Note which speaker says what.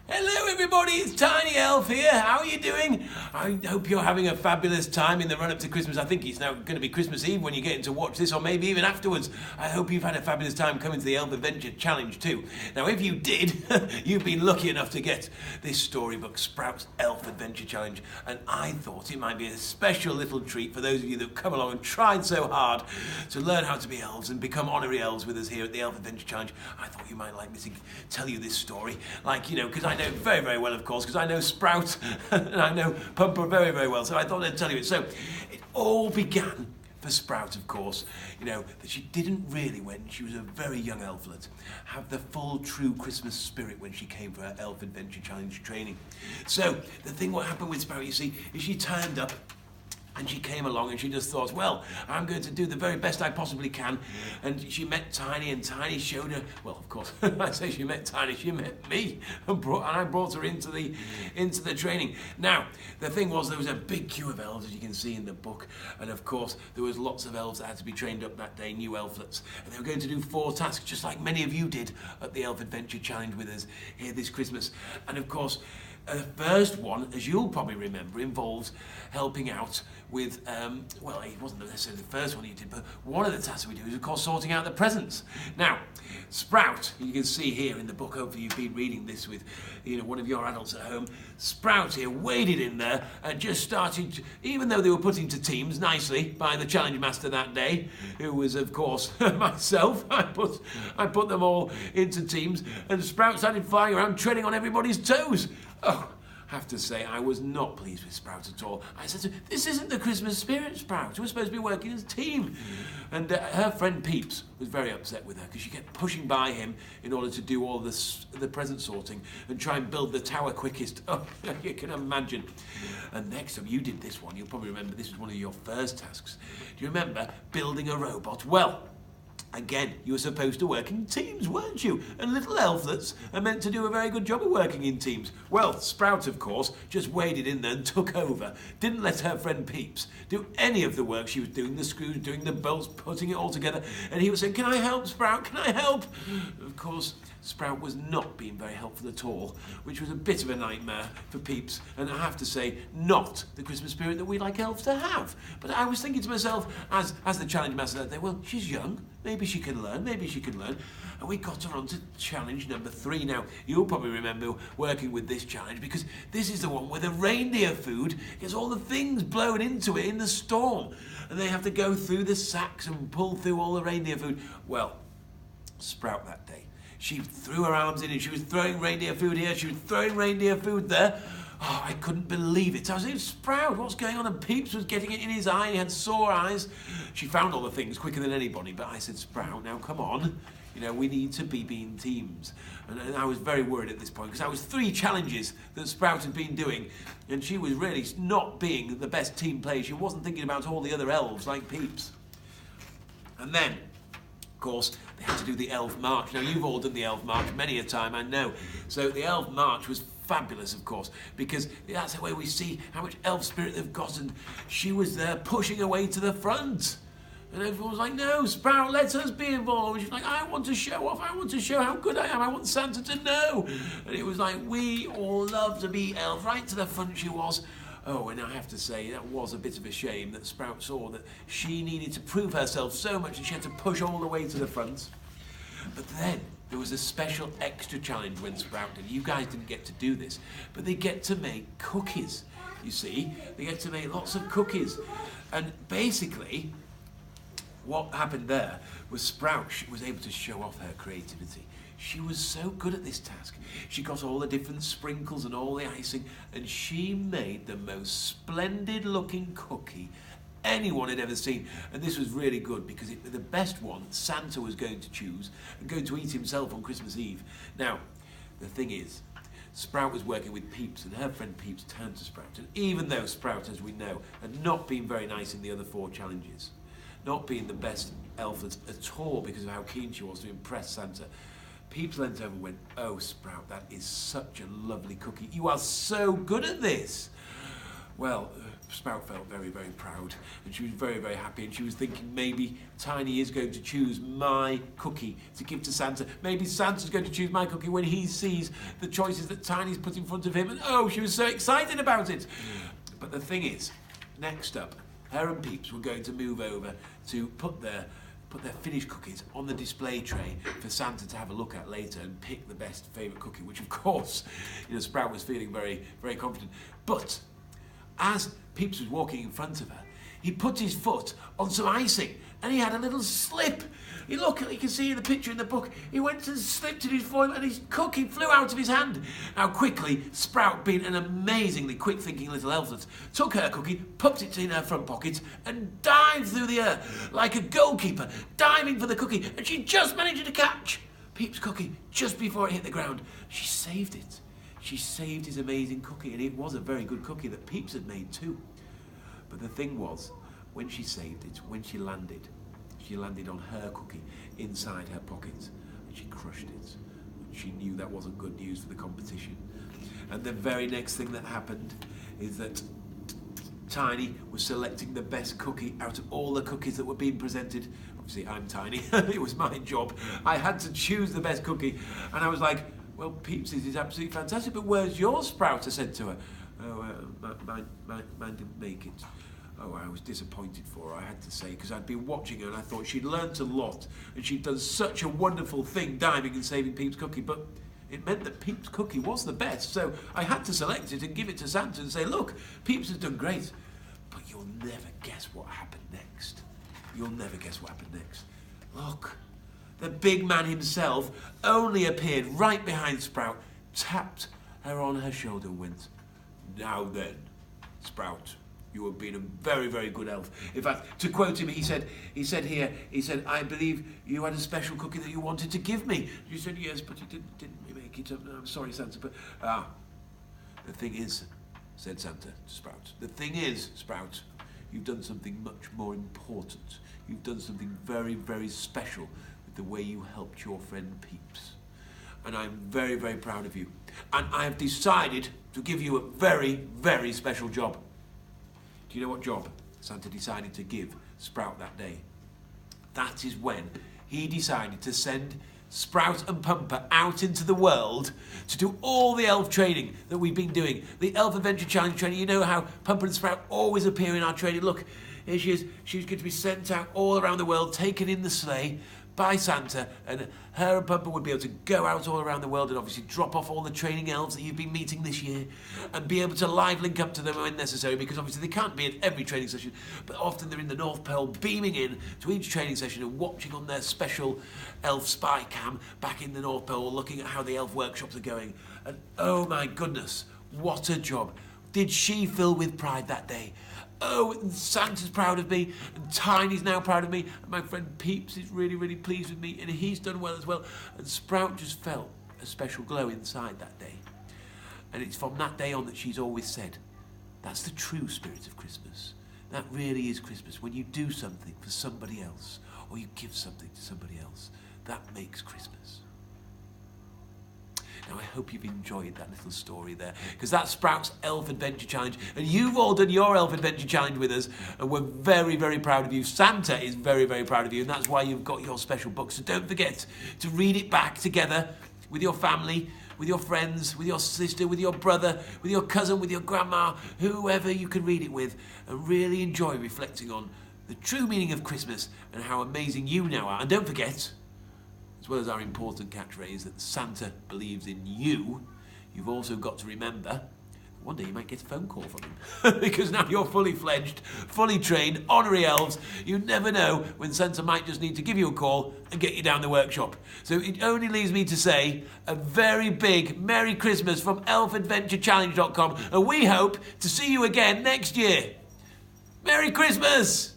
Speaker 1: Hello everybody, it's Tiny Elf here. How are you doing? I hope you're having a fabulous time in the run-up to Christmas. I think it's now going to be Christmas Eve when you're getting to watch this, or maybe even afterwards. I hope you've had a fabulous time coming to the Elf Adventure Challenge too. Now if you did, you've been lucky enough to get this storybook, Sprout's Elf Adventure Challenge, and I thought it might be a special little treat for those of you that have come along and tried so hard to learn how to be elves and become honorary elves with us here at the Elf Adventure Challenge. I thought you might like me to tell you this story, because I know very, very well, of course, because I know Sprout and I know Pumper very, very well, so I thought I'd tell you it. So it all began for Sprout, of course, that she didn't really, when she was a very young elflet, have the full, true Christmas spirit when she came for her Elf Adventure Challenge training. So what happened with Sprout, you see, is she turned up and she came along and she just thought, well, I'm going to do the very best I possibly can. And she met Tiny, and Tiny showed her, well, of course, I say she met Tiny, she met me, and I brought her into the training. Now, the thing was, there was a big queue of elves, as you can see in the book, and of course, there was lots of elves that had to be trained up that day, new elflets, and they were going to do 4 tasks, just like many of you did at the Elf Adventure Challenge with us here this Christmas. And of course, the first one, as you'll probably remember, involves helping out with, well, it wasn't necessarily the first one you did, but one of the tasks we do is, of course, sorting out the presents. Now, Sprout, you can see here in the book, hopefully you've been reading this with, one of your adults at home, Sprout here waded in there and just started, even though they were put into teams nicely by the challenge master that day, who was, of course, myself. I put them all into teams, and Sprout started flying around, treading on everybody's toes. Oh, I have to say, I was not pleased with Sprout at all. I said to her, this isn't the Christmas spirit, Sprout. We're supposed to be working as a team. And her friend Peeps was very upset with her because she kept pushing by him in order to do all the present sorting and try and build the tower quickest. Oh, you can imagine. And next time you did this one, you'll probably remember this was one of your first tasks. Do you remember building a robot? Well, again, you were supposed to work in teams, weren't you? And little elflets are meant to do a very good job of working in teams. Well, Sprout, of course, just waded in there and took over. Didn't let her friend Peeps do any of the work she was doing, the screws, doing the bolts, putting it all together. And he was saying, can I help, Sprout? Can I help? Of course, Sprout was not being very helpful at all, which was a bit of a nightmare for Peeps, and I have to say, not the Christmas spirit that we like elves to have. But I was thinking to myself, as the challenge master that day, well, she's young, maybe she can learn, and we got her on to challenge number 3. Now, you'll probably remember working with this challenge, because this is the one where the reindeer food gets all the things blown into it in the storm, and they have to go through the sacks and pull through all the reindeer food. Well, Sprout that day, she threw her arms in and she was throwing reindeer food here, she was throwing reindeer food there. Oh, I couldn't believe it. I was saying, Sprout, what's going on? And Peeps was getting it in his eye, he had sore eyes. She found all the things quicker than anybody, but I said, Sprout, now come on. We need to be being teams. And I was very worried at this point, because that was 3 challenges that Sprout had been doing, and she was really not being the best team player. She wasn't thinking about all the other elves like Peeps. And then, of course, they had to do the Elf March. Now, you've all done the Elf March many a time, I know. So the Elf March was fabulous, of course, because that's the way we see how much elf spirit they've got, and she was there pushing her way to the front. And everyone was like, no, Sprout, let us be involved. And she's like, I want to show off. I want to show how good I am. I want Santa to know. And it was like, we all love to be elves. Right to the front she was. Oh, and I have to say, that was a bit of a shame that Sprout saw that she needed to prove herself so much that she had to push all the way to the front. But then there was a special extra challenge when Sprout did. You guys didn't get to do this, but they get to make cookies. You see, they get to make lots of cookies. And basically, what happened there was Sprout was able to show off her creativity. She was so good at this task. She got all the different sprinkles and all the icing, and she made the most splendid looking cookie anyone had ever seen. And this was really good, because the best one Santa was going to choose and going to eat himself on Christmas Eve. Now, the thing is, Sprout was working with Peeps, and her friend Peeps turned to Sprout. And even though Sprout, as we know, had not been very nice in the other 4 challenges, not being the best elflet at all because of how keen she was to impress Santa, Peeps leant over and went, oh, Sprout, that is such a lovely cookie. You are so good at this. Well, Sprout felt very, very proud, and she was very, very happy, and she was thinking maybe Tiny is going to choose my cookie to give to Santa. Maybe Santa's going to choose my cookie when he sees the choices that Tiny's put in front of him, and oh, she was so excited about it. But the thing is, next up, her and Peeps were going to move over to put their finished cookies on the display tray for Santa to have a look at later and pick the best favourite cookie, which of course, Sprout was feeling very, very confident. But as Peeps was walking in front of her, he put his foot on some icing and he had a little slip. You can see in the picture in the book, he went and slipped in his foil and his cookie flew out of his hand. Now quickly, Sprout, being an amazingly quick-thinking little elflet, took her cookie, popped it in her front pocket and dived through the air like a goalkeeper, diving for the cookie, and she just managed to catch Peeps' cookie just before it hit the ground. She saved it. She saved his amazing cookie, and it was a very good cookie that Peeps had made too. But the thing was, when she saved it, when she landed on her cookie inside her pocket, and she crushed it. And she knew that wasn't good news for the competition. And the very next thing that happened is that Tiny was selecting the best cookie out of all the cookies that were being presented. Obviously, I'm Tiny. It was my job. I had to choose the best cookie, and I was like, well, Peeps' is absolutely fantastic, but where's yours, Sprout? I said to her. Oh, mine didn't make it. Oh, I was disappointed for her, I had to say, because I'd been watching her and I thought she'd learnt a lot and she'd done such a wonderful thing diving and saving Peeps' cookie, but it meant that Peeps' cookie was the best, so I had to select it and give it to Santa and say, look, Peeps has done great, but you'll never guess what happened next. You'll never guess what happened next. Look, the big man himself only appeared right behind Sprout, tapped her on her shoulder and went, now then, Sprout, you have been a very, very good elf. In fact, to quote him, he said, I believe you had a special cookie that you wanted to give me. You said, yes, but you didn't make it. I'm sorry, Santa, but, the thing is, said Santa to Sprout, the thing is, Sprout, you've done something much more important. You've done something very, very special with the way you helped your friend Peeps. And I'm very, very proud of you. And I have decided to give you a very, very special job. Do you know what job Santa decided to give Sprout that day? That is when he decided to send Sprout and Pumper out into the world to do all the elf training that we've been doing. The Elf Adventure Challenge training. You know how Pumper and Sprout always appear in our training. Look, here she is. She's going to be sent out all around the world, taken in the sleigh by Santa, and her and Pumper would be able to go out all around the world and obviously drop off all the training elves that you've been meeting this year and be able to live link up to them when necessary, because obviously they can't be at every training session, but often they're in the North Pole beaming in to each training session and watching on their special elf spy cam back in the North Pole, looking at how the elf workshops are going. And oh my goodness, what a job. Did she fill with pride that day? Oh, and Santa's proud of me, and Tiny's now proud of me, and my friend Peeps is really, really pleased with me, and he's done well as well. And Sprout just felt a special glow inside that day. And it's from that day on that she's always said, that's the true spirit of Christmas. That really is Christmas, when you do something for somebody else, or you give something to somebody else. That makes Christmas. Now, I hope you've enjoyed that little story there, because that's Sprout's Elf Adventure Challenge, and you've all done your Elf Adventure Challenge with us, and we're very, very proud of you. Santa is very, very proud of you, and that's why you've got your special book. So don't forget to read it back together with your family, with your friends, with your sister, with your brother, with your cousin, with your grandma, whoever you can read it with, and really enjoy reflecting on the true meaning of Christmas and how amazing you now are. And don't forget, as well as our important catchphrase that Santa believes in you, you've also got to remember one day you might get a phone call from him. Because now you're fully fledged, fully trained, honorary elves. You never know when Santa might just need to give you a call and get you down the workshop. So it only leaves me to say a very big Merry Christmas from elfadventurechallenge.com, and we hope to see you again next year. Merry Christmas!